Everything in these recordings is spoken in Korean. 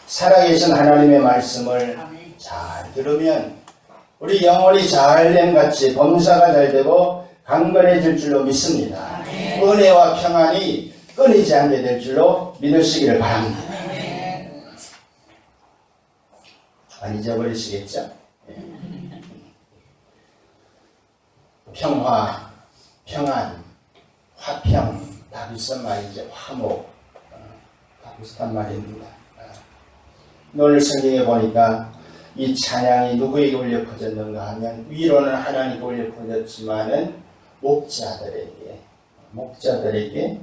살아계신 하나님의 말씀을 잘 들으면 우리 영혼이 잘됨 같이 범사가 잘 되고 강건해질 줄로 믿습니다. 은혜와 평안이 끊이지 않게 될 줄로 믿으시기를 바랍니다. 안 잊어버리시겠죠? 평화, 평안, 화평 다 비슷한 말이죠. 화목 다 비슷한 말입니다. 오늘 성경에 보니까 이 찬양이 누구에게 울려 퍼졌는가 하면 위로는 하나님께 울려 퍼졌지만은 목자들에게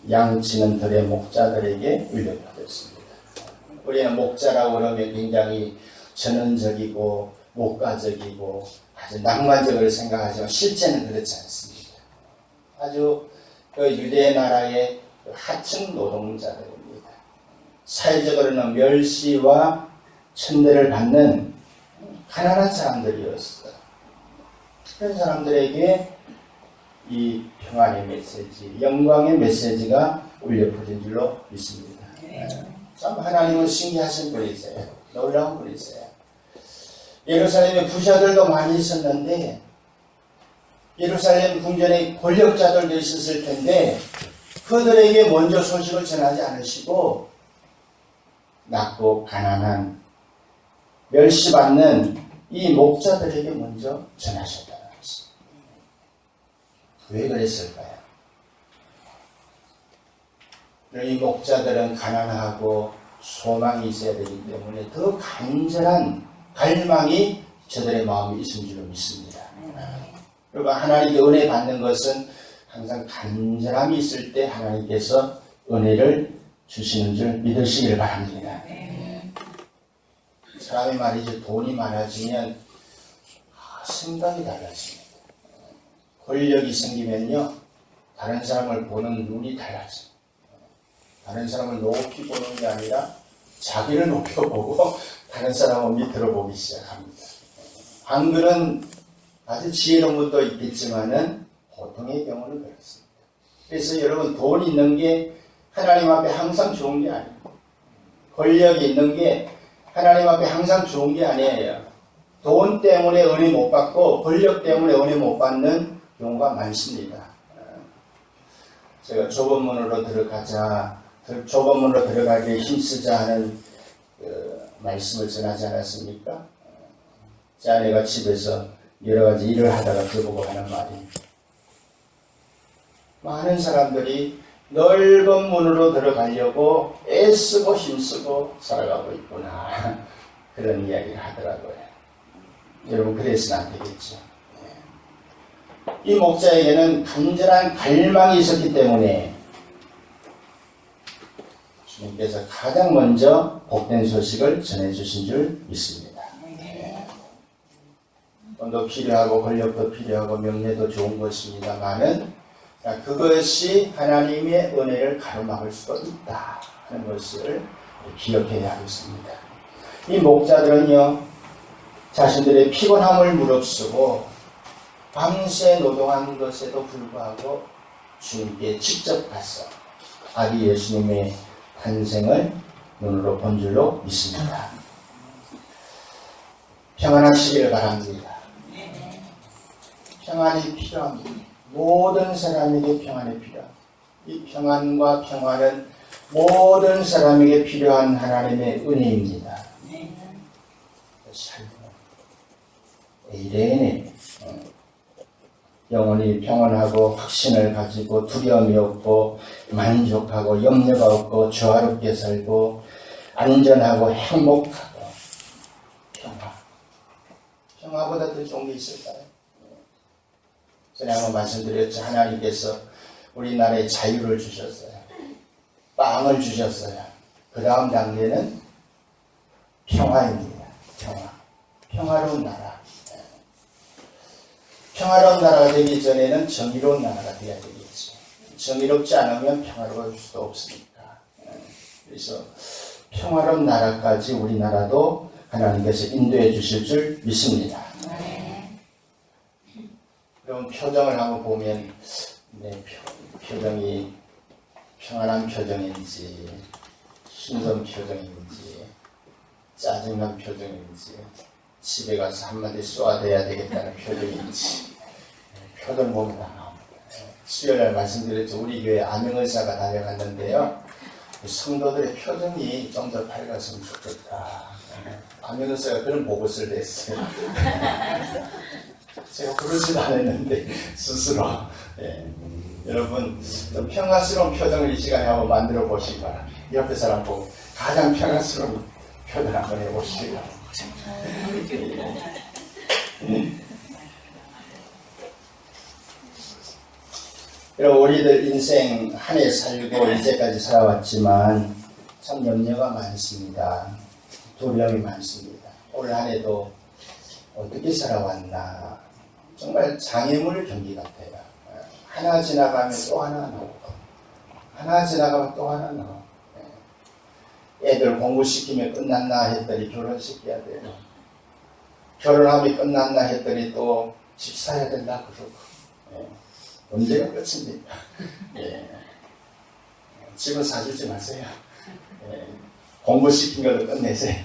양치는 들의 목자들에게 울려 퍼졌습니다. 우리는 목자라고 그러면 굉장히 전원적이고 목가적이고 아주 낭만적으로 생각하지만 실제는 그렇지 않습니다. 아주 그 유대 나라의 하층 노동자들입니다. 사회적으로는 멸시와 천대를 받는 가난한 사람들이었어요. 그런 사람들에게 이 평안의 메시지, 영광의 메시지가 울려 퍼진 줄로 믿습니다. 참 하나님은 신기하신 분이세요. 놀라운 분이세요. 예루살렘에 부자들도 많이 있었는데 예루살렘 궁전에 권력자들도 있었을 텐데 그들에게 먼저 소식을 전하지 않으시고 낮고 가난한 멸시받는 이 목자들에게 먼저 전하셨다는 것입니다. 왜 그랬을까요? 이 목자들은 가난하고 소망이 있어야 되기 때문에 더 간절한 갈망이 저들의 마음에 있은 줄로 믿습니다. 그리고 하나님께 은혜 받는 것은 항상 간절함이 있을 때 하나님께서 은혜를 주시는 줄 믿으시기를 바랍니다. 사람이 말이죠. 돈이 많아지면 생각이 달라집니다. 권력이 생기면요. 다른 사람을 보는 눈이 달라집니다. 다른 사람을 높이 보는 게 아니라 자기를 높여보고 다른 사람을 밑으로 보기 시작합니다. 한글은 아주 지혜로운 것도 있겠지만은 보통의 경우는 그렇습니다. 그래서 여러분 돈 있는 게 하나님 앞에 항상 좋은 게 아니에요. 권력이 있는 게 하나님 앞에 항상 좋은 게 아니에요. 돈 때문에 은혜 못 받고 권력 때문에 은혜 못 받는 경우가 많습니다. 제가 좁은 문으로 들어가기에 힘쓰자 하는 말씀을 전하지 않았습니까? 제 아내가 집에서 여러 가지 일을 하다가 들어보고 하는 말이 많은 사람들이 넓은 문으로 들어가려고 애쓰고 힘쓰고 살아가고 있구나 그런 이야기를 하더라고요. 여러분 그래서는 안 되겠죠. 이 목자에게는 간절한 갈망이 있었기 때문에 주님께서 가장 먼저 복된 소식을 전해주신 줄 믿습니다. 돈도 필요하고 권력도 필요하고 명예도 좋은 것입니다만은 그것이 하나님의 은혜를 가로막을 수도 있다 하는 것을 기억해야 하겠습니다. 이 목자들은요 자신들의 피곤함을 무릅쓰고 밤새 노동한 것에도 불구하고 주님께 직접 가서 아기 예수님의 탄생을 눈으로 본 줄로 믿습니다. 평안하시기를 바랍니다. 평안이 필요합니다. 모든 사람에게 평안이 필요합니다. 이 평안과 평화는 모든 사람에게 필요한 하나님의 은혜입니다. 에이레네 영혼이 평안하고 확신을 가지고 두려움이 없고 만족하고 염려가 없고 조화롭게 살고 안전하고 행복하고 평화보다 더 좋은 게 있을까요? 전에 한번 말씀드렸죠. 하나님께서 우리나라에 자유를 주셨어요. 빵을 주셨어요. 그 다음 단계는 평화입니다. 평화로운 나라. 평화로운 나라가 되기 전에는 정의로운 나라가 되어야 되겠죠. 정의롭지 않으면 평화로울 수도 없으니까. 그래서 평화로운 나라까지 우리나라도 하나님께서 인도해 주실 줄 믿습니다. 그럼 표정을 한번 보면 내 표정이 평안한 표정인지 신선 표정인지 짜증난 표정인지 집에 가서 한마디 쏘아대야 되겠다는 표정인지 표정 보면 다 나옵니다. 수요일날 말씀드렸죠. 우리 교회 암행의사가 다녀갔는데요. 성도들의 표정이 좀 더 밝았으면 좋겠다. 암행의사가 그런 보고서를 냈어요. 제가 그러지도 않았는데 스스로. 여러분 좀 평화스러운 표정을 이 시간에 한번 만들어 보시기 바랍니다. 옆에 사람 보고 가장 평화스러운 표정 한번 해보시기 바랍니다. 여러분 우리들 인생 한 해 살고 이제까지 살아왔지만 참 염려가 많습니다. 두려움이 많습니다. 올 한 해도 어떻게 살아왔나 정말 장애물 경기 같아요. 하나 지나가면 또 하나 나오고 하나 지나가면 또 하나 나오고 애들 공부시키면 끝났나 했더니 결혼시켜야 돼요. 결혼하면 끝났나 했더니 또 집 사야 된다 그러고 언제가 끝입니까? 집은 사주지 마세요. 공부시킨 것도 끝내세요.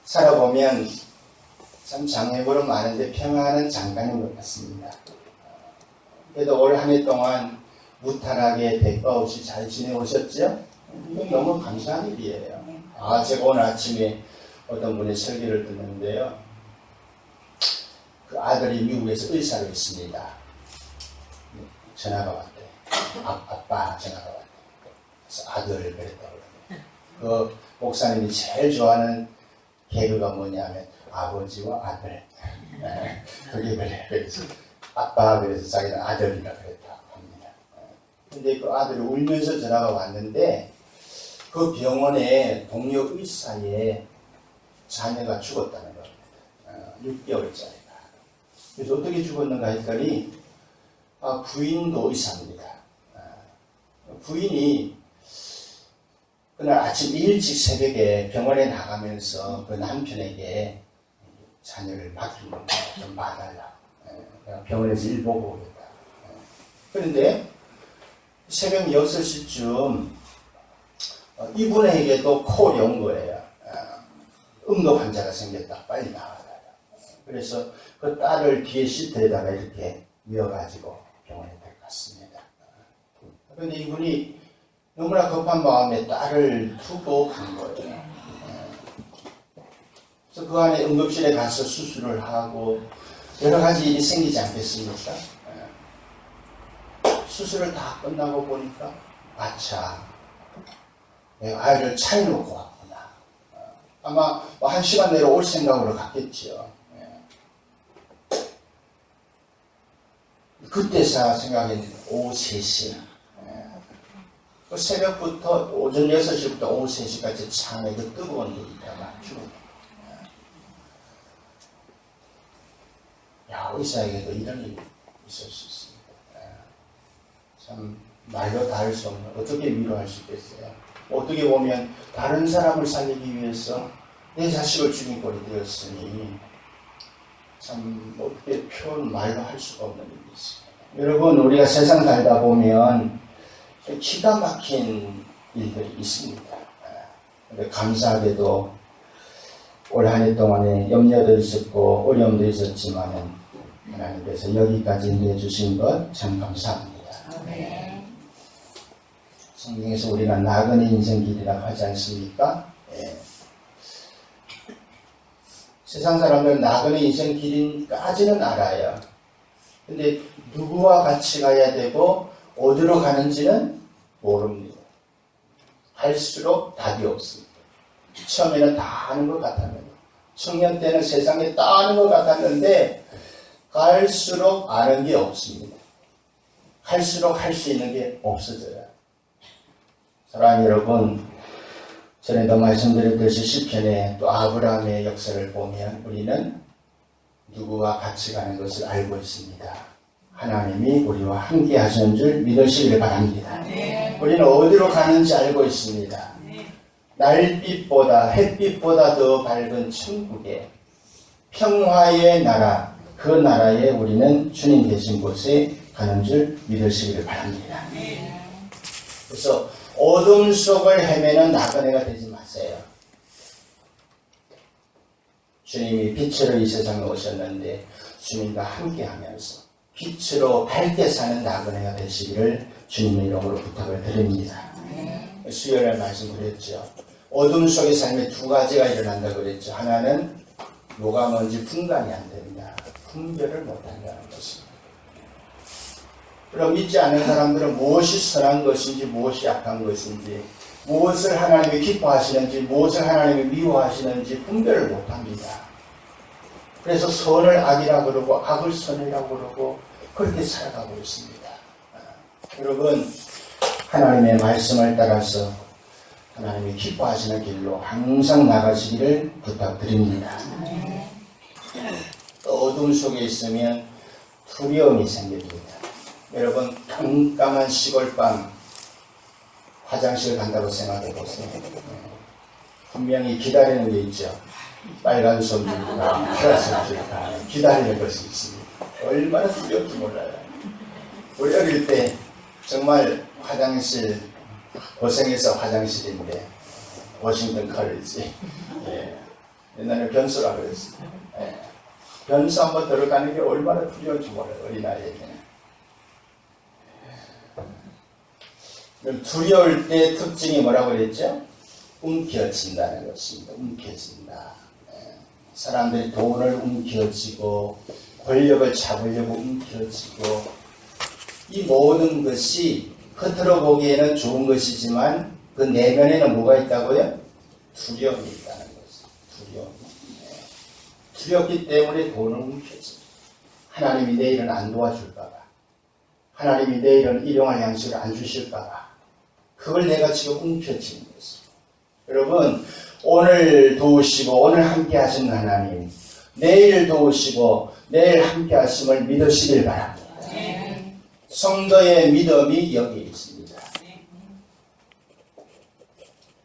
살아보면 참 장애물은 많은데 평화는 잠깐인 것 같습니다. 그래도 올 한 해 동안 무탈하게 대가 없이 잘 지내오셨죠? 이건 너무 감사한 일이에요. 제가 오늘 아침에 어떤 분의 설교를 듣는데요. 그 아들이 미국에서 의사로 있습니다. 전화가 왔대. 아빠 전화가 왔대. 그래서 아들 그랬다고 그러네. 그 목사님이 제일 좋아하는 개그가 뭐냐면 아버지와 아들. 그게 그래. 그래서 아빠 그래서 자기는 아들이라 그랬다고 합니다. 근데 그 아들이 울면서 전화가 왔는데 그 병원에 동료 의사의 자녀가 죽었다는 겁니다. 6개월짜리가. 그래서 어떻게 죽었는가 했더니 부인도 의사입니다. 부인이 그날 아침 일찍 새벽에 병원에 나가면서 그 남편에게 자녀를 맡기는 좀 봐달라. 병원에서 일 보고 오겠다. 그런데 새벽 6시쯤 이분에게도 콜이 온 거예요. 응급 환자가 생겼다. 빨리 나와라. 그래서 그 딸을 뒤에 시트에다가 이렇게 이어가지고 병원에 갔습니다. 그런데 이분이 너무나 급한 마음에 딸을 두고 간 거예요. 그래서 그 안에 응급실에 가서 수술을 하고 여러 가지 일이 생기지 않겠습니까? 수술을 다 끝나고 보니까 내가 아이를 차에 놓고 왔구나. 아마 1시간 내로 올 생각으로 갔겠지요. 그때서 생각했는데 오후 3시. 그 새벽부터 오전 6시부터 오후 3시까지 창에 그 뜨거운 물이 있다가 죽었다. 의사에게도 이런 일이 있을 수 있습니다. 참 말로 다 할 수 없는 어떻게 위로할 수 있겠어요. 어떻게 보면 다른 사람을 살리기 위해서 내 자식을 죽인 꼴이 되었으니 참 어떻게 말로 할 수가 없는 일이 있습니다. 여러분 우리가 세상 살다 보면 기가 막힌 일들이 있습니다. 근데 감사하게도 올 한 해 동안에 염려도 있었고 어려움도 있었지만 하나님께서 여기까지 내주신 것 참 감사합니다. 성경에서 우리가 나그네 인생 길이라고 하지 않습니까? 세상 사람들은 나그네 인생 길인까지는 알아요. 근데 누구와 같이 가야 되고 어디로 가는지는 모릅니다. 갈수록 답이 없습니다. 처음에는 다 아는 것 같았는데 청년 때는 세상에 다 아는 것 같았는데 갈수록 아는 게 없습니다. 갈수록 할 수 있는 게 없어져요. 사랑하는 여러분, 전에도 말씀드렸듯이 시편에 또 아브라함의 역사를 보면 우리는 누구와 같이 가는 것을 알고 있습니다. 하나님이 우리와 함께 하시는 줄 믿으시기를 바랍니다. 우리는 어디로 가는지 알고 있습니다. 날빛보다 햇빛보다 더 밝은 천국에 평화의 나라, 그 나라에 우리는 주님 계신 곳에 가는 줄 믿으시기를 바랍니다. 그래서 어둠 속을 헤매는 나그네가 되지 마세요. 주님이 빛으로 이 세상에 오셨는데 주님과 함께하면서 빛으로 밝게 사는 나그네가 되시기를 주님의 이름으로 부탁을 드립니다. 수요일에 말씀드렸죠. 어둠 속의 삶에 두 가지가 일어난다고 그랬죠. 하나는 요가먼지 분간이 안 됩니다. 분별을 못한다는 것입니다. 그럼 믿지 않는 사람들은 무엇이 선한 것인지 무엇이 악한 것인지 무엇을 하나님이 기뻐하시는지 무엇을 하나님이 미워하시는지 분별을 못합니다. 그래서 선을 악이라 그러고 악을 선이라고 그러고 그렇게 살아가고 있습니다. 여러분 하나님의 말씀을 따라서 하나님이 기뻐하시는 길로 항상 나가시기를 부탁드립니다. 어둠 속에 있으면 두려움이 생깁니다. 여러분 깜깜한 시골방 화장실 간다고 생각해 보세요. 분명히 기다리는 게 있죠. 빨간 손줄과 파란색 줄과 기다리는 것이 있습니다. 얼마나 두려운지 몰라요. 우리 어릴 때 정말 화장실 고생해서 화장실인데 워싱턴 칼리지 옛날에 변수라 그랬어요. 변수 한번 들어가는 게 얼마나 두려운지 몰라요. 어린아이에게는. 두려울 때 특징이 뭐라고 그랬죠? 움켜진다는 것입니다. 움켜진다. 사람들이 돈을 움켜쥐고 권력을 잡으려고 움켜쥐고 이 모든 것이 겉으로 보기에는 좋은 것이지만 그 내면에는 뭐가 있다고요? 두려움이 있다는 거죠. 두려움. 두렵기 때문에 돈을 움켜쥐고 하나님이 내일은 안 도와줄까봐 하나님이 내일은 일용할 양식을 안 주실까봐 그걸 내가 지금 움켜쥐는 것입니다. 여러분 오늘 도우시고 오늘 함께 하시는 하나님 내일 도우시고 내일 함께 하심을 믿으시길 바랍니다. 성도의 믿음이 여기 있습니다.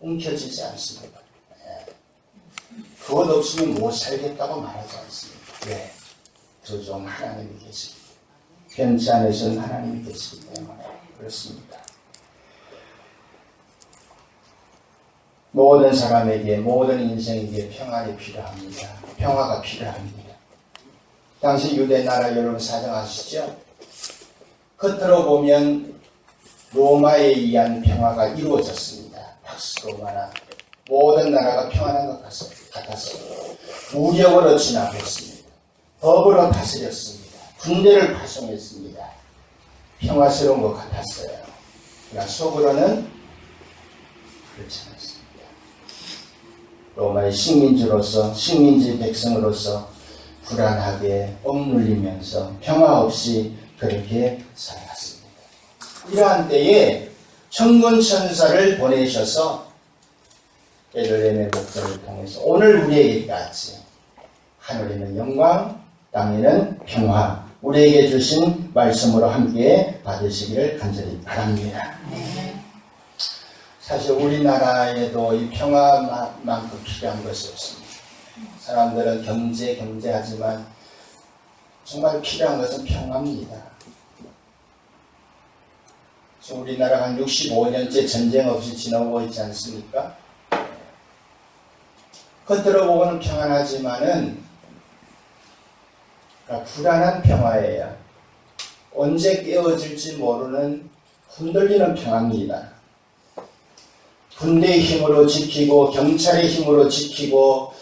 움켜쥐지 않습니다. 그것 없으면 못 살겠다고 말하지 않습니다. 왜? 조종 하나님이 계십니다. 변치 않으신 하나님이 계시기 때문에 그렇습니다. 모든 사람에게 모든 인생에게 평안이 필요합니다. 평화가 필요합니다. 당시 유대 나라 여러분 사정 아시죠? 겉으로 보면 로마에 의한 평화가 이루어졌습니다. 박스 로마나 모든 나라가 평안한 것 같았어요. 무력으로 진압했습니다. 법으로 다스렸습니다. 군대를 파송했습니다. 평화스러운 것 같았어요. 그러나 속으로는 그렇지 않았습니다. 로마의 식민지 백성으로서 불안하게 억눌리면서 평화 없이 그렇게 살았습니다. 이러한 때에 천군 천사를 보내셔서 베들레헴의 목자를 통해서 오늘 우리에게까지 하늘에는 영광, 땅에는 평화, 우리에게 주신 말씀으로 함께 받으시기를 간절히 바랍니다. 사실 우리나라에도 이 평화만큼 필요한 것이 없습니다. 사람들은 경제하지만 정말 필요한 것은 평화입니다. 지금 우리나라가 한 65년째 전쟁 없이 지나오고 있지 않습니까? 겉으로 보고는 평안하지만은 불안한 평화예요. 언제 깨어질지 모르는 흔들리는 평화입니다. 군대의 힘으로 지키고 경찰의 힘으로 지키고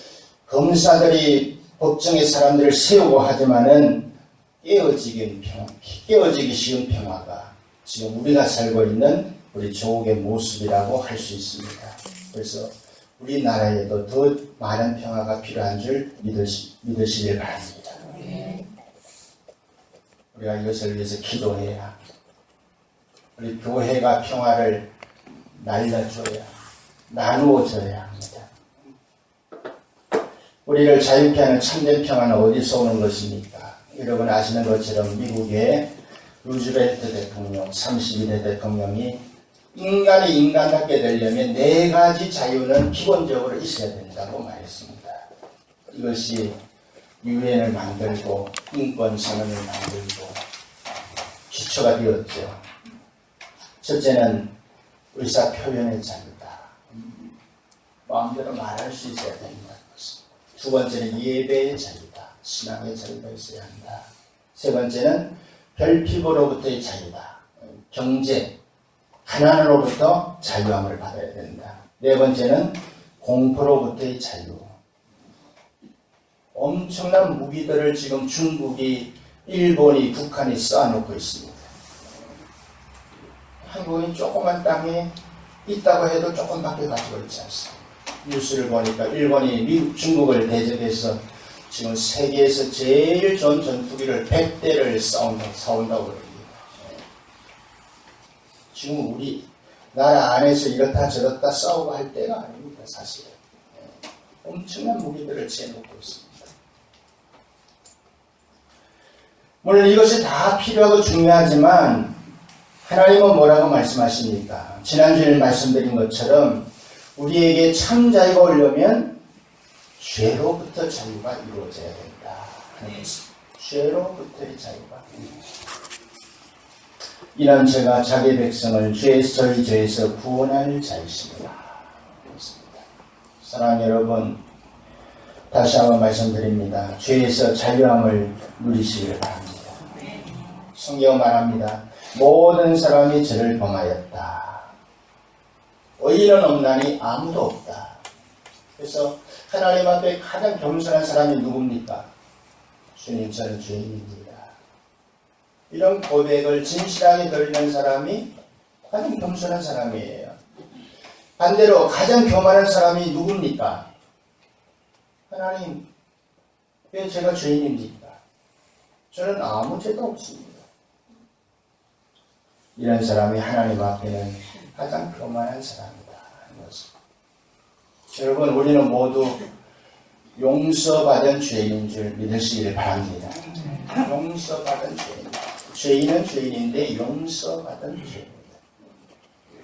검사들이 법정에 사람들을 세우고 하지만은 깨어지기 쉬운 평화가 지금 우리가 살고 있는 우리 조국의 모습이라고 할 수 있습니다. 그래서 우리나라에도 더 많은 평화가 필요한 줄 믿으시길 바랍니다. 우리가 이것을 위해서 기도해야 우리 교회가 평화를 날려줘야 나누어줘야 합니다. 우리를 자유케 하는 참된 평화는 어디서 오는 것입니까? 여러분 아시는 것처럼 미국의 루즈벨트 대통령 32대 대통령이 인간이 인간답게 되려면 4가지 자유는 기본적으로 있어야 된다고 말했습니다. 이것이 유엔을 만들고 인권선언을 만들고 기초가 되었죠. 첫째는 의사 표현의 자유다. 마음대로 말할 수 있어야 된다는 것입니다. 두 번째는 예배의 자유다. 신앙의 자유가 있어야 한다. 세 번째는 별피부로부터의 자유다. 경제, 가난으로부터 자유함을 받아야 된다. 네 번째는 공포로부터의 자유. 엄청난 무기들을 지금 중국이, 일본이, 북한이 쌓아놓고 있습니다. 한국이 조그만 땅에 있다고 해도 조금밖에 가지고 있지 않습니다. 뉴스를 보니까 일본이 미국, 중국을 대적해서 지금 세계에서 제일 좋은 전투기를 100대를 사온다고 그럽니다. 지금 우리 나라 안에서 이렇다 저렇다 싸우고 할 때가 아닙니다. 사실은. 엄청난 무기들을 채워놓고 있습니다. 물론 이것이 다 필요하고 중요하지만 하나님은 뭐라고 말씀하십니까? 지난주에 말씀드린 것처럼 우리에게 참 자유가 오려면 죄로부터 자유가 이루어져야 된다 하는 것입니다. 죄로부터의 자유가. 이는 제가 자기 백성을 저희 죄에서 구원할 자이십니다. 사랑하는 여러분, 다시 한번 말씀드립니다. 죄에서 자유함을 누리시기를 바랍니다. 성경은 말합니다. 모든 사람이 죄를 범하였다. 의인은 없나니 아무도 없다. 그래서 하나님 앞에 가장 겸손한 사람이 누굽니까? 주님, 저는 죄인입니다. 이런 고백을 진실하게 드리는 사람이 가장 겸손한 사람이에요. 반대로 가장 교만한 사람이 누굽니까? 하나님, 왜 제가 죄인입니까? 저는 아무 죄도 없습니다. 이런 사람이 하나님 앞에는 가장 교만한 사람이다 하는 것입니다. 여러분, 우리는 모두 용서받은 죄인인 줄 믿으시기를 바랍니다. 용서받은 죄인. 죄인은 죄인인데 용서받은 죄인입니다.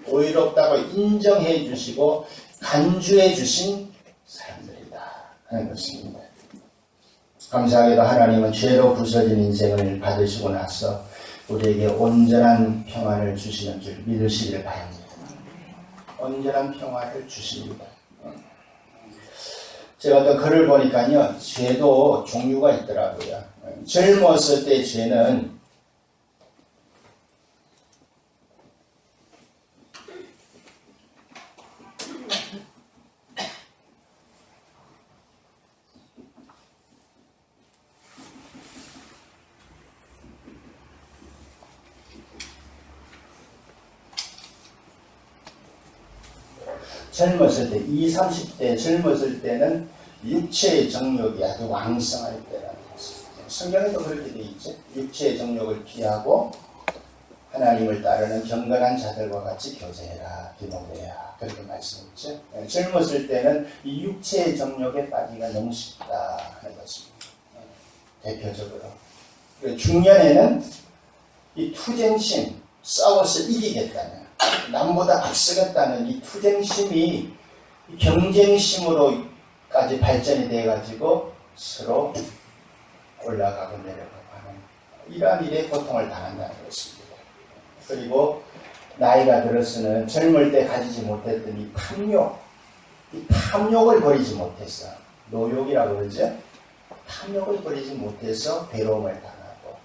오히롭다고 인정해 주시고 간주해 주신 사람들이다 하는 것입니다. 감사하게도 하나님은 죄로 부서진 인생을 받으시고 나서 우리에게 온전한 평안을 주시는 줄 믿으시기를 바랍니다. 온전한 평안을 주십니다. 제가 어떤 글을 보니까요, 죄도 종류가 있더라고요. 젊었을 때 죄는 젊었을 때, 20, 30대 젊었을 때는 육체의 정욕이 아주 왕성할 때라는 것입니다. 성경에도 그렇게 되어 있죠. 육체의 정욕을 피하고 하나님을 따르는 경건한 자들과 같이 교제해라, 디모데야. 그렇게 말씀했죠. 젊었을 때는 이 육체의 정욕에 빠지기가 너무 쉽다 하는 것입니다. 대표적으로. 그리고 중년에는 이 투쟁심, 싸워서 이기겠다는, 남보다 앞서겠다는 이 투쟁심이 경쟁심으로까지 발전이 돼가지고 서로 올라가고 내려가고 하는 이러한 일에 고통을 당한다는 것입니다. 그리고 나이가 들어서는 젊을 때 가지지 못했던 이 탐욕을 버리지 못해서, 노욕이라고 그러죠. 탐욕을 버리지 못해서 괴로움을 당하고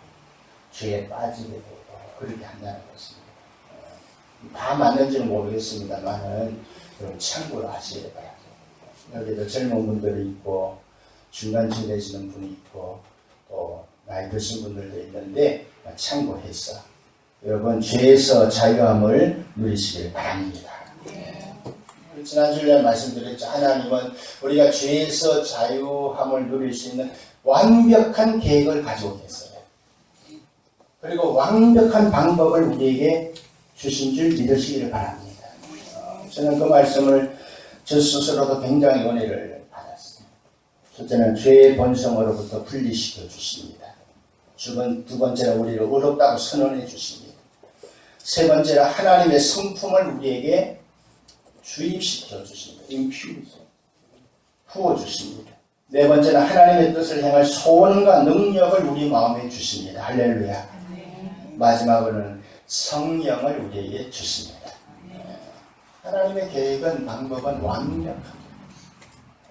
죄에 빠지게 되고 그렇게 한다는 것입니다. 다 맞는지는 모르겠습니다만은 여러분 참고로 하시길 바랍니다. 여기도 젊은 분들이 있고 중간쯤 되시는 분이 있고 또 나이 드신 분들도 있는데 참고해서 여러분 죄에서 자유함을 누리시길 바랍니다. 지난주에 말씀드렸죠. 하나님은 우리가 죄에서 자유함을 누릴 수 있는 완벽한 계획을 가지고 계세요. 그리고 완벽한 방법을 우리에게 주신 줄 믿으시기를 바랍니다. 저는 그 말씀을 저 스스로도 굉장히 은혜를 받았습니다. 첫째는 죄의 본성으로부터 분리시켜 주십니다. 두 번째는 우리를 의롭다고 선언해 주십니다. 세 번째는 하나님의 성품을 우리에게 주입시켜 주십니다. 인퓨즈, 부어 주십니다. 네 번째는 하나님의 뜻을 행할 소원과 능력을 우리 마음에 주십니다. 할렐루야. 마지막으로는 성령을 우리에게 주십니다. 하나님의 계획은, 방법은 완벽합니다.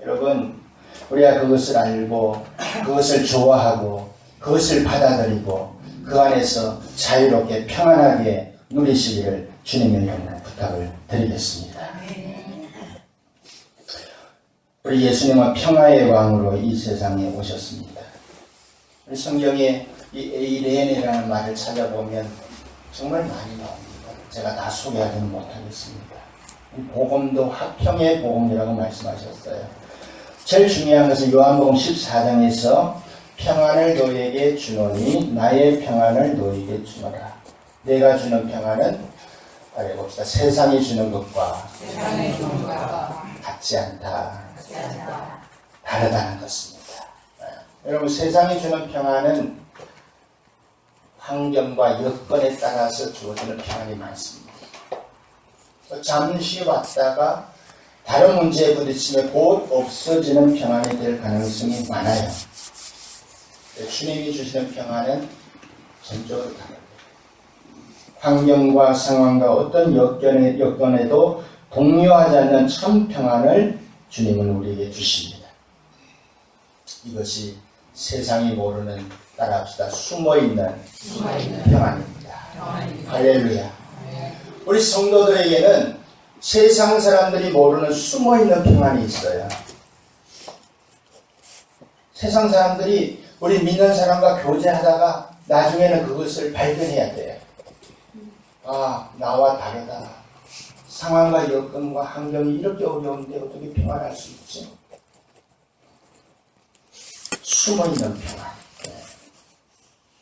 여러분, 우리가 그것을 알고 그것을 좋아하고 그것을 받아들이고 그 안에서 자유롭게 평안하게 누리시기를 주님의 이름으로 부탁을 드리겠습니다. 우리 예수님은 평화의 왕으로 이 세상에 오셨습니다. 우리 성경에 이 에이레인이라는 말을 찾아보면 정말 많이 나옵니다. 제가 다 소개하지는 못하겠습니다. 이 복음도 화평의 복음이라고 말씀하셨어요. 제일 중요한 것은 요한복음 14장에서 평안을 너에게 주노니 나의 평안을 너에게 주노라. 내가 주는 평안은 말해봅시다. 세상이 주는 것과 같지 않다. 다르다는 것입니다. 여러분, 세상이 주는 평안은 환경과 여건에 따라서 주어지는 평안이 많습니다. 잠시 왔다가 다른 문제에 부딪히면 곧 없어지는 평안이 될 가능성이 많아요. 주님이 주시는 평안은 전적으로 다릅니다. 환경과 상황과 어떤 여건에도 동요하지 않는 참 평안을 주님은 우리에게 주십니다. 이것이 세상이 모르는, 따라합시다, 숨어있는 평안입니다. 할렐루야. 우리 성도들에게는 세상 사람들이 모르는 숨어있는 평안이 있어요. 세상 사람들이 우리 믿는 사람과 교제하다가 나중에는 그것을 발견해야 돼요. 아, 나와 다르다. 상황과 여건과 환경이 이렇게 어려운데 어떻게 평안할 수 있지? 숨어있는 평안.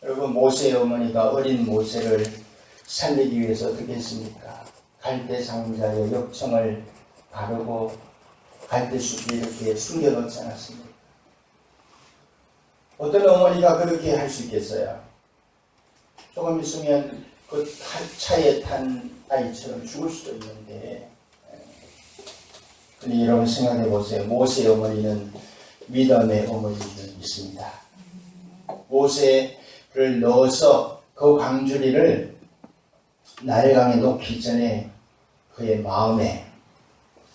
여러분, 모세의 어머니가 어린 모세를 살리기 위해서 어떻게 했습니까? 갈대 상자에 역청을 바르고 갈대숲에 이렇게 숨겨놓지 않았습니까? 어떤 어머니가 그렇게 할 수 있겠어요? 조금 있으면 그 차에 탄 아이처럼 죽을 수도 있는데, 근데 여러분 생각해 보세요. 모세의 어머니는 믿음의 어머니도 있습니다. 모세를 넣어서 그 광주리를 나일강에 놓기 전에 그의 마음에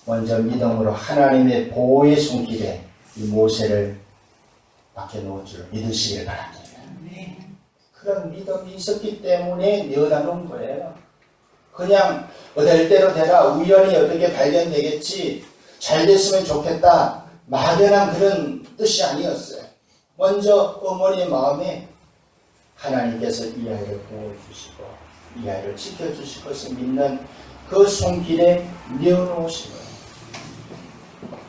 먼저 믿음으로 하나님의 보호의 손길에 이 모세를 밖에 놓을 줄 믿으시길 바랍니다. 그런 믿음이 있었기 때문에 내어다 놓은 거예요. 그냥 될 대로 되라, 우연히 어떻게 발견되겠지, 잘 됐으면 좋겠다, 막연한 그런 뜻이 아니었어요. 먼저 어머니의 마음에 하나님께서 이 아이를 보호해주시고 이 아이를 지켜주실 것을 믿는 그 손길에 내어놓으신 거예요.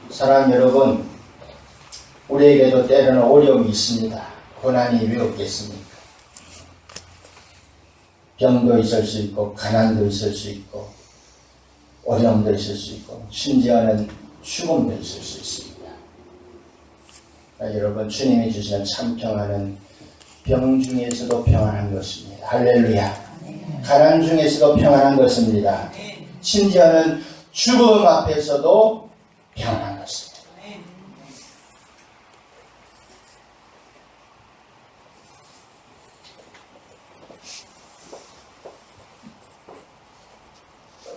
사랑하는 여러분, 우리에게도 때로는 어려움이 있습니다. 고난이 왜 없겠습니까? 병도 있을 수 있고 가난도 있을 수 있고 어려움도 있을 수 있고 심지어는 죽음도 있을 수 있습니다. 여러분, 주님이 주시는 참 평안은 병 중에서도 평안한 것입니다. 할렐루야. 가난 중에서도 평안한 것입니다. 심지어는 죽음 앞에서도 평안한 것입니다.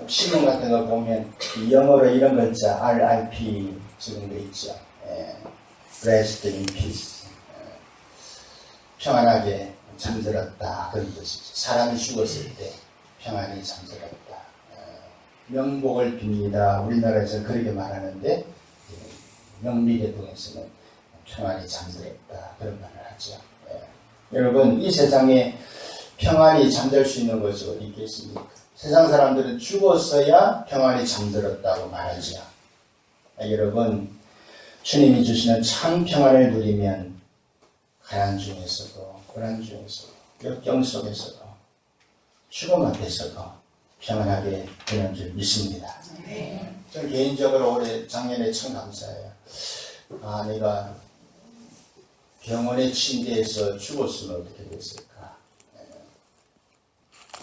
신문 같은 거 보면 영어로 이런 글자 RIP 지금 돼 있죠. Rest in peace. 평안하게 잠들었다, 그런 뜻이죠. 사람이 죽었을 때 평안히 잠들었다. 명복을 빕니다. 우리나라에서 그렇게 말하는데 영미 대통령에서는 평안히 잠들었다, 그런 말을 하죠. 여러분, 이 세상에 평안히 잠들 수 있는 것이 어디 있겠습니까? 세상 사람들은 죽었어야 평안히 잠들었다고 말하죠. 여러분, 주님이 주시는 참 평안을 누리면 가난 중에서도 고난 중에서도 역경 속에서도 죽음 앞에서도 평안하게 되는 줄 믿습니다. 저는 개인적으로 올해 작년에 참 감사해요. 아, 내가 병원의 침대에서 죽었으면 어떻게 됐을까?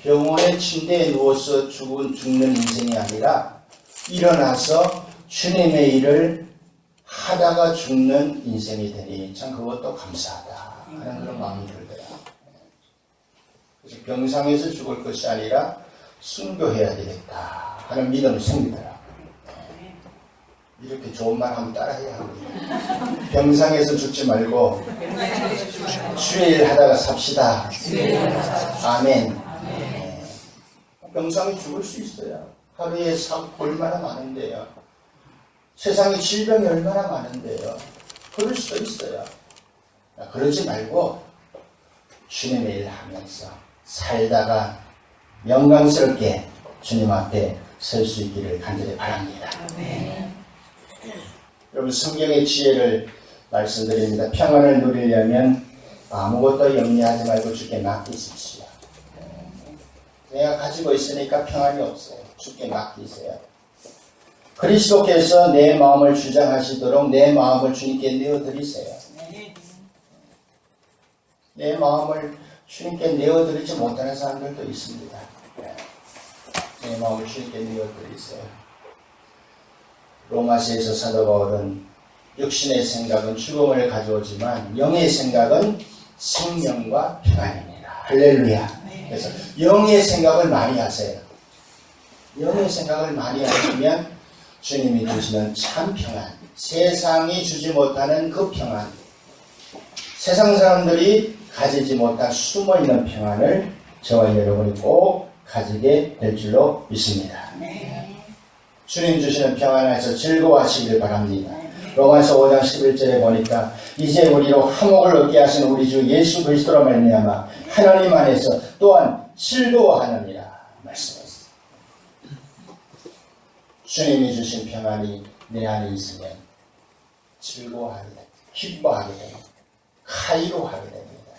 병원의 침대에 누워서 죽는 인생이 아니라 일어나서 주님의 일을 하다가 죽는 인생이 되니 참 그것도 감사하다 하는 그런 마음이 들더라. 그래서 병상에서 죽을 것이 아니라 순교해야 되겠다 하는 믿음이 생기더라. 이렇게 좋은 말 하면 따라해야 합니다. 병상에서 죽지 말고 주의 일 하다가 삽시다. 아멘. 병상에 죽을 수 있어요. 하루에 사고 얼마나 많은데요. 세상에 질병이 얼마나 많은데요. 그럴 수도 있어요. 그러지 말고 주님의 일 하면서 살다가 영광스럽게 주님 앞에 설 수 있기를 간절히 바랍니다. 여러분, 성경의 지혜를 말씀드립니다. 평안을 누리려면 아무것도 염려하지 말고 주께 맡기십시오. 내가 가지고 있으니까 평안이 없어요. 주께 맡기세요. 그리스도께서 내 마음을 주장하시도록 내 마음을 주님께 내어드리세요. 내 마음을 주님께 내어드리지 못하는 사람들도 있습니다. 내 마음을 주님께 내어드리세요. 로마서에서 사도 바울은 육신의 생각은 죽음을 가져오지만 영의 생각은 생명과 평안입니다. 할렐루야. 그래서 영의 생각을 많이 하세요. 영의 생각을 많이 하시면 주님이 주시는 참 평안, 세상이 주지 못하는 그 평안, 세상 사람들이 가지지 못한 숨어있는 평안을 저와 여러분이 꼭 가지게 될 줄로 믿습니다. 주님 주시는 평안 안에서 즐거워하시길 바랍니다. 로마서 5장 11절에 보니까 이제 우리로 화목을 얻게 하신 우리 주 예수 그리스도로 말미암아 하나님 안에서 또한 즐거워하느니라 말씀했습니다. 주님이 주신 평안이 내 안에 있으면 즐거워하게 됩니다. 기뻐하게 됩니다. 카이로하게 됩니다.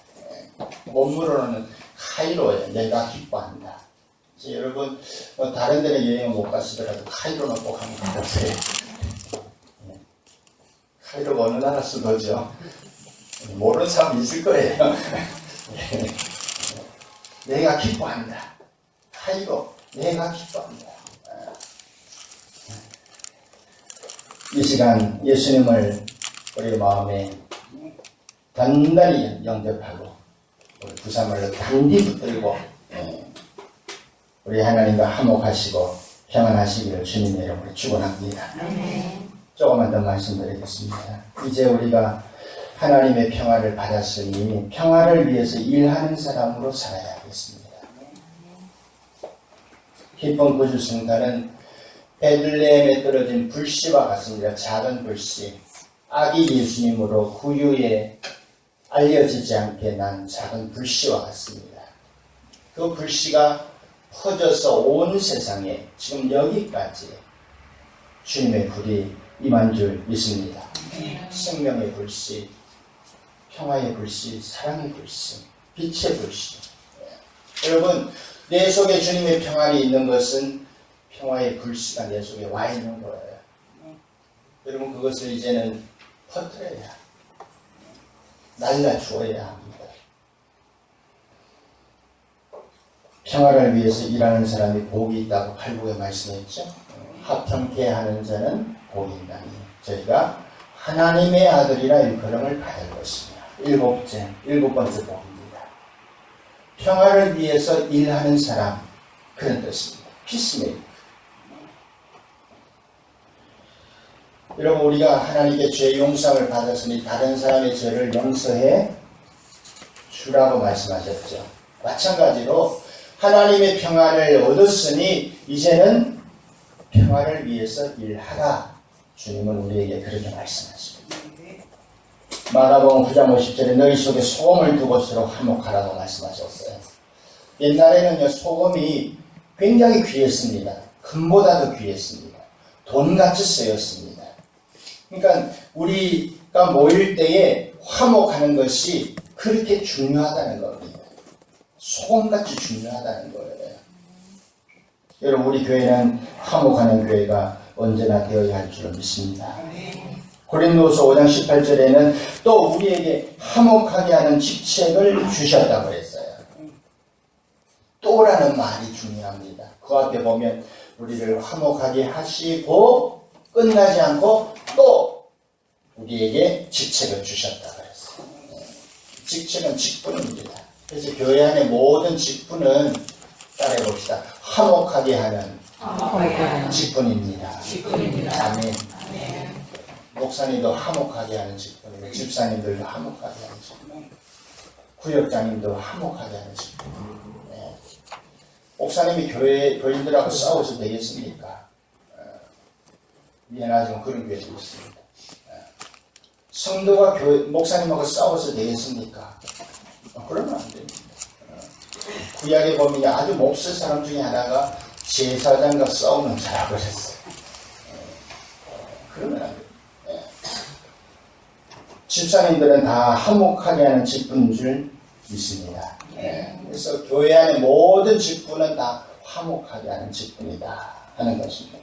원문으로는 카이로예요. 내가 기뻐한다. 여러분 다른 데는 여행을 못 가시더라도 카이로는 꼭 한번 가보세요. 카이로가 어느 나라 수도죠? 모르는 사람 있을 거예요. 내가 기뻐한다. 카이로, 내가 기뻐한다. 이 시간 예수님을 우리 마음에 단단히 영접하고 우리 부산말로 단디 붙들고 우리 하나님과 화목하시고 평안하시기를 주님의 이름으로 축원합니다. 조금만 더 말씀드리겠습니다. 이제 우리가 하나님의 평화를 받았으니 평화를 위해서 일하는 사람으로 살아야겠습니다. 기쁜 구주 성탄은 베들레헴에 떨어진 불씨와 같습니다. 작은 불씨. 아기 예수님으로 구유에 알려지지 않게 난 작은 불씨와 같습니다. 그 불씨가 퍼져서 온 세상에 지금 여기까지 주님의 불이 임한 줄 믿습니다. 생명의 불씨, 평화의 불씨, 사랑의 불씨, 빛의 불씨. 여러분, 내 속에 주님의 평안이 있는 것은 평화의 불씨가 내 속에 와 있는 거예요. 여러분, 그것을 이제는 퍼뜨려야, 날라주어야 합니다. 평화를 위해서 일하는 사람이 복이 있다고 팔복에 말씀했죠. 합평케 하는 자는 복이 있나니 저희가 하나님의 아들이라 일컬음을 받을 것이며. 일곱 번째 복입니다. 평화를 위해서 일하는 사람, 그런 뜻입니다. 피스메이커. 여러분, 우리가 하나님께 죄 용서를 받았으니 다른 사람의 죄를 용서해 주라고 말씀하셨죠. 마찬가지로 하나님의 평안을 얻었으니 이제는 평화를 위해서 일하라. 주님은 우리에게 그렇게 말씀하십니다. 마가복음 9장 50절에 너희 속에 소금을 두고서로 화목하라고 말씀하셨어요. 옛날에는요, 소금이 굉장히 귀했습니다. 금보다 더 귀했습니다. 돈같이 쓰였습니다. 그러니까 우리가 모일 때에 화목하는 것이 그렇게 중요하다는 겁니다. 소금같이 중요하다는 거예요. 여러분, 우리 교회는 화목하는 교회가 언제나 되어야 할 줄을 믿습니다. 고린도서 5장 18절에는 또 우리에게 화목하게 하는 직책을 주셨다고 했어요. 또라는 말이 중요합니다. 그 앞에 보면 우리를 화목하게 하시고 끝나지 않고 또 우리에게 직책을 주셨다고 했어요. 직책은 직분입니다. 그래서 교회 안의 모든 직분은 따라해봅시다. 화목하게 하는 직분입니다. 아멘. 목사님도 화목하게 하는 직분이고 집사님들도 화목하게 하는 직분, 구역장님도 화목하게 하는 직분. 네. 목사님이 교인들하고 싸워서 되겠습니까? 미안하지만 그런 교회도 있습니다. 성도가 목사님하고 싸워서 되겠습니까? 그러면 안 됩니다. 구약에 보면 아주 몹쓸 사람 중에 하나가 제사장과 싸우는 자라고 그랬어요. 그러면 안 됩니다. 집사님들은 다 화목하게 하는 직분인 줄 믿습니다. 그래서 교회 안의 모든 직분은 다 화목하게 하는 직분이다 하는 것입니다.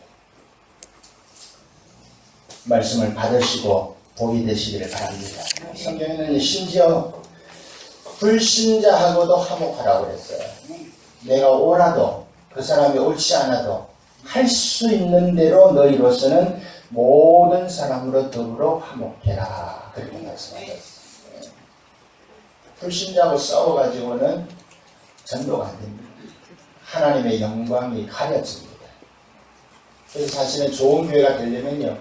말씀을 받으시고 복이 되시기를 바랍니다. 성경에는 심지어 불신자하고도 화목하라고 그랬어요. 내가 옳아도 그 사람이 옳지 않아도 할 수 있는 대로 너희로서는 모든 사람으로 더불어 화목해라. 그렇게 말씀하셨어요. 불신자하고 싸워가지고는 전도가 안 됩니다. 하나님의 영광이 가려집니다. 그래서 사실은 좋은 교회가 되려면요,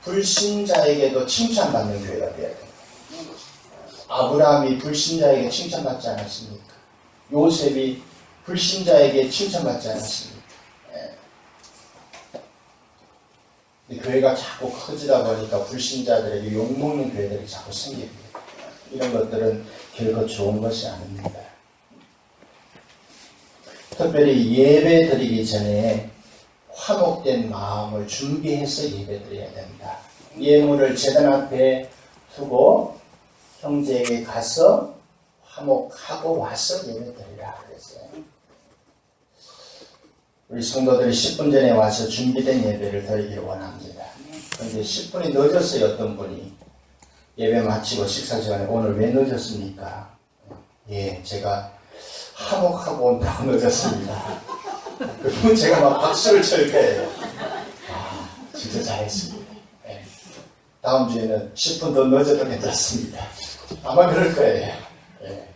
불신자에게도 칭찬받는 교회가 되어야 됩니다. 아브라함이 불신자에게 칭찬받지 않았습니까? 요셉이 불신자에게 칭찬받지 않았습니까? 교회가 자꾸 커지다 보니까 불신자들에게 욕먹는 교회들이 자꾸 생깁니다. 이런 것들은 결코 좋은 것이 아닙니다. 특별히 예배 드리기 전에 화목된 마음을 준비해서 예배 드려야 된다. 예물을 제단 앞에 두고 형제에게 가서 화목하고 와서 예배 드리라 그랬어요. 우리 성도들이 10분 전에 와서 준비된 예배를 드리기를 원합니다. 그런데 10분이 늦었어요. 어떤 분이 예배 마치고 식사 시간에 오늘 왜 늦었습니까? 예, 제가 화목하고 온다고 늦었습니다. 그러면 제가 막 박수를 칠 거예요. 아, 진짜 잘했습니다. 예. 다음 주에는 10분 더 늦어도 괜찮습니다. 아마 그럴 거예요. 예.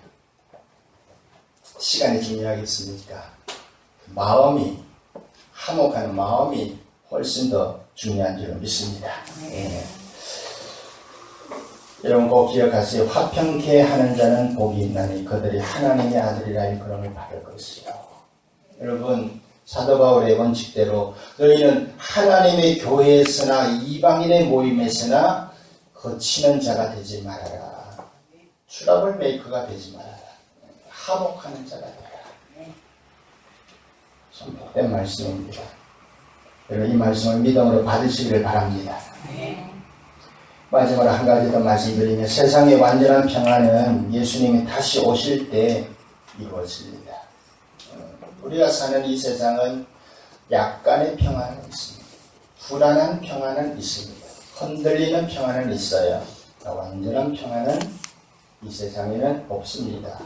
시간이 중요하겠습니까? 마음이, 화목하는 마음이 훨씬 더 중요한 줄 믿습니다. 예. 여러분 꼭 기억하세요. 화평케 하는 자는 복이 있나니 그들이 하나님의 아들이라 일컬음을 받을 것이요. 여러분 사도 바울의 원칙대로 너희는 하나님의 교회에서나 이방인의 모임에서나 거치는 자가 되지 말아라. 트러블 메이커가 되지 말아라. 화목하는 자가 되라. 참 복된 말씀입니다. 여러분 이 말씀을 믿음으로 받으시기를 바랍니다. 마지막으로 한 가지 더 말씀드리면 세상의 완전한 평안은 예수님이 다시 오실 때 이루어집니다. 우리가 사는 이 세상은 약간의 평안은 있습니다. 불안한 평안은 있습니다. 흔들리는 평안은 있어요. 완전한 평안은 이 세상에는 없습니다.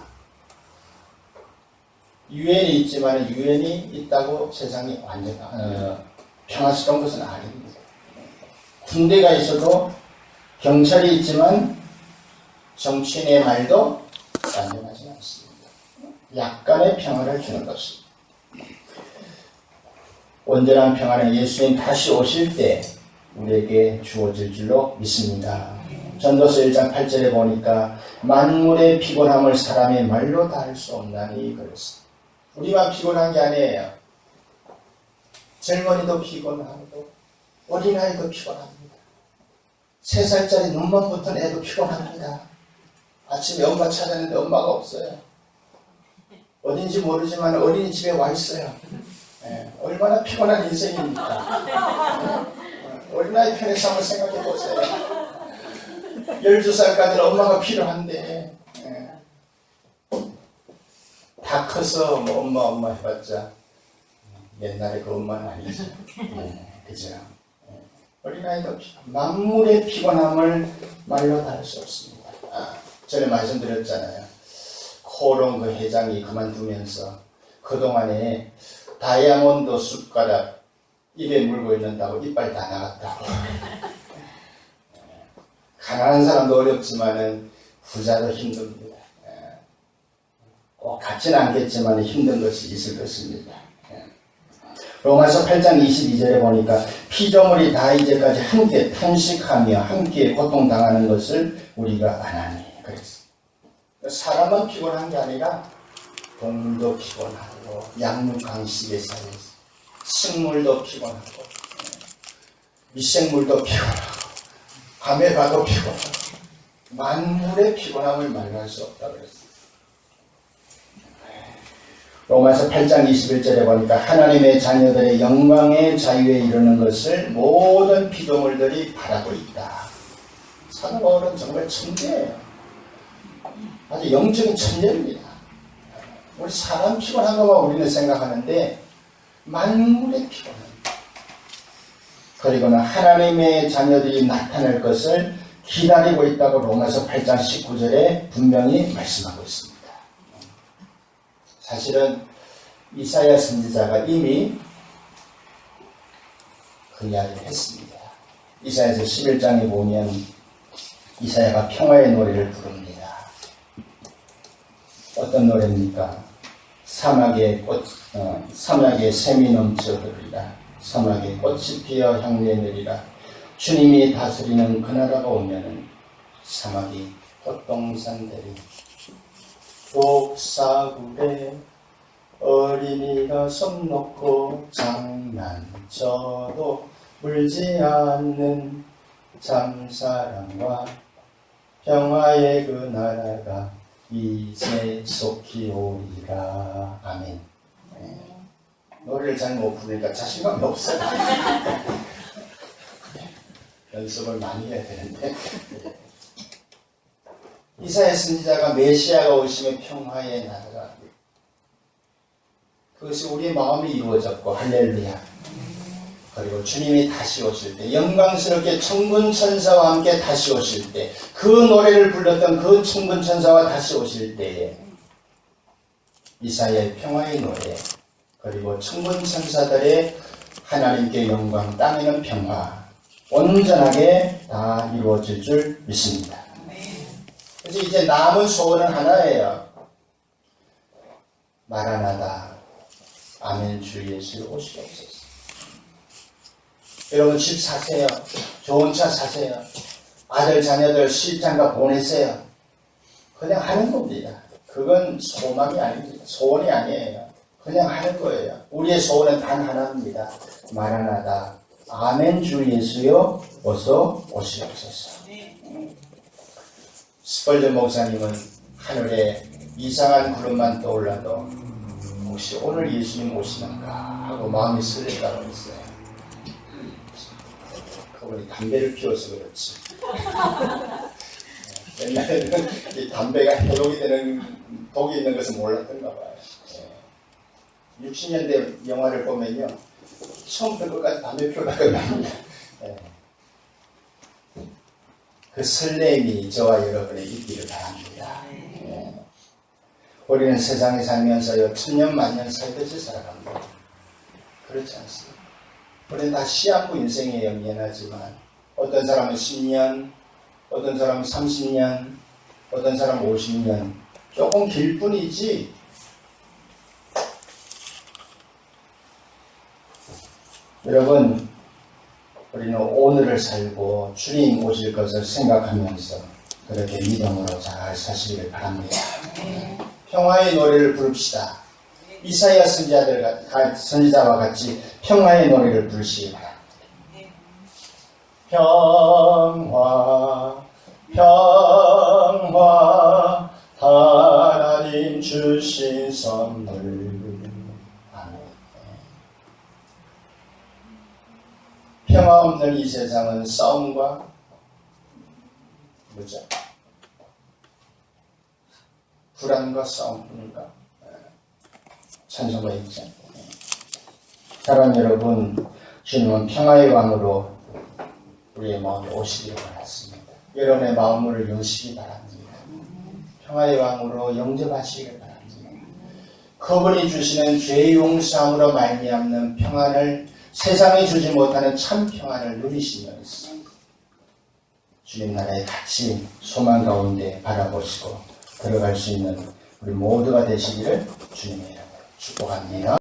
유엔이 있지만 유엔이 있다고 세상이 완전 평화스러운 것은 아닙니다. 군대가 있어도 경찰이 있지만 정치인의 말도 완전하지 않습니다. 약간의 평화를 주는 것입니다. 온전한 평화는 예수님 다시 오실 때 우리에게 주어질 줄로 믿습니다. 전도서 1장 8절에 보니까 만물의 피곤함을 사람의 말로 다 할 수 없나니 그랬습니다. 우리만 피곤한 게 아니에요. 젊은이도 피곤하고 어린아이도 피곤합니다. 3살짜리 눈만 붙은 애도 피곤합니다. 아침에 엄마 찾았는데 엄마가 없어요. 어딘지 모르지만 어린이집에 와 있어요. 네, 얼마나 피곤한 인생입니까? 어린아이 편에서 한번 생각해 보세요. 12살까지는 엄마가 필요한데 다 커서 뭐 엄마 해봤자 옛날에 그 엄마는 아니죠. 그죠? 어린아이도 만물의 피곤함을 말로 다 할 수 없습니다. 전에 말씀드렸잖아요. 코롱 그 회장이 그만두면서 그동안에 다이아몬드 숟가락 입에 물고 있는다고 이빨 다 나갔다고. 가난한 사람도 어렵지만은 부자도 힘듭니다. 꼭 같지는 않겠지만 힘든 것이 있을 것입니다. 로마서 8장 22절에 보니까 피조물이 다 이제까지 함께 탄식하며 함께 고통당하는 것을 우리가 아나니 그랬어요. 사람만 피곤한 게 아니라 동물도 피곤하고 양육강식에 쌓여서 식물도 피곤하고 미생물도 피곤하고 밤에 가도 피곤하고 만물의 피곤함을 말할 수 없다고 그랬어요. 로마서 8장 21절에 보니까 하나님의 자녀들의 영광의 자유에 이르는 것을 모든 피조물들이 바라고 있다. 사도 바울은 정말 천재예요. 아주 영적인 천재입니다. 우리 사람 피곤한 것만 우리는 생각하는데 만물의 피곤합니다. 그리고는 하나님의 자녀들이 나타날 것을 기다리고 있다고 로마서 8장 19절에 분명히 말씀하고 있습니다. 사실은 이사야 선지자가 이미 그 이야기를 했습니다. 이사야서 11장에 보면 이사야가 평화의 노래를 부릅니다. 어떤 노래입니까? 사막에 샘이 넘쳐 흐르리라. 사막에 꽃이 피어 향내 내리라. 주님이 다스리는 그 나라가 오면은 사막이 꽃동산 되리. 독사굴에 어린이가 손 놓고 장난쳐도 울지 않는 잠사랑과 평화의 그 나라가 이제 속히 오리라. 아멘. 네. 노래를 잘 못 부르니까 자신감이 없어요. 연습을 많이 해야 되는데. 이사야 선지자가 메시아가 오시면 평화의 나라가 그것이 우리의 마음이 이루어졌고 할렐루야. 그리고 주님이 다시 오실 때 영광스럽게 천군천사와 함께 다시 오실 때 그 노래를 불렀던 그 천군천사와 다시 오실 때에 이사야의 평화의 노래 그리고 천군천사들의 하나님께 영광 땅에는 평화 온전하게 다 이루어질 줄 믿습니다. 그래서 이제 남은 소원은 하나예요. 마라나다 아멘 주 예수 오시옵소서. 여러분 집 사세요. 좋은 차 사세요. 아들 자녀들 시집장가 보내세요. 그냥 하는 겁니다. 그건 소망이 아닙니다. 소원이 아니에요. 그냥 하는 거예요. 우리의 소원은 단 하나입니다. 마라나다 아멘 주 예수여 어서 오시옵소서. 스펄전 목사님은 하늘에 이상한 구름만 떠올라도 혹시 오늘 예수님 오시는가 하고 마음이 설레다고 했어요. 그분이 담배를 피워서 그렇지. 옛날에는 이 담배가 해독이 되는 독이 있는 것을 몰랐던가 봐요. 60년대 영화를 보면요. 처음부터 끝까지 담배 피우다가 납니다. 그 설렘이 저와 여러분의 있기를 바랍니다. 우리는 세상에 살면서요, 천년 만년 살듯이 살아갑니다. 그렇지 않습니다. 우리는 다 시한부 인생이에요. 미안하지만 어떤 사람은 10년, 어떤 사람은 30년, 어떤 사람은 50년 조금 길 뿐이지 여러분 우리는 오늘을 살고 주님 오실 것을 생각하면서 그렇게 믿음으로 잘 사시기를 바랍니다. 평화의 노래를 부릅시다. 이사야 선지자와 같이 평화의 노래를 부르시기 바랍니다. 평화, 평화, 하나님 주신 선물. 아멘. 평화 없는 이 세상은 싸움과 뭐죠? 불안과 싸움뿐인가? 찬송가 있죠. 사랑하는 여러분, 주님은 평화의 왕으로 우리의 마음에 오시기를 바랐습니다. 여러분의 마음을 여시기 바랍니다. 평화의 왕으로 영접하시기를 바랍니다. 그분이 주시는 죄 용서함으로 말미암는 평안을 세상이 주지 못하는 참 평안을 누리시면서 주님 나라에 같이 소망 가운데 바라보시고 들어갈 수 있는 우리 모두가 되시기를 주님의 이름으로 축복합니다.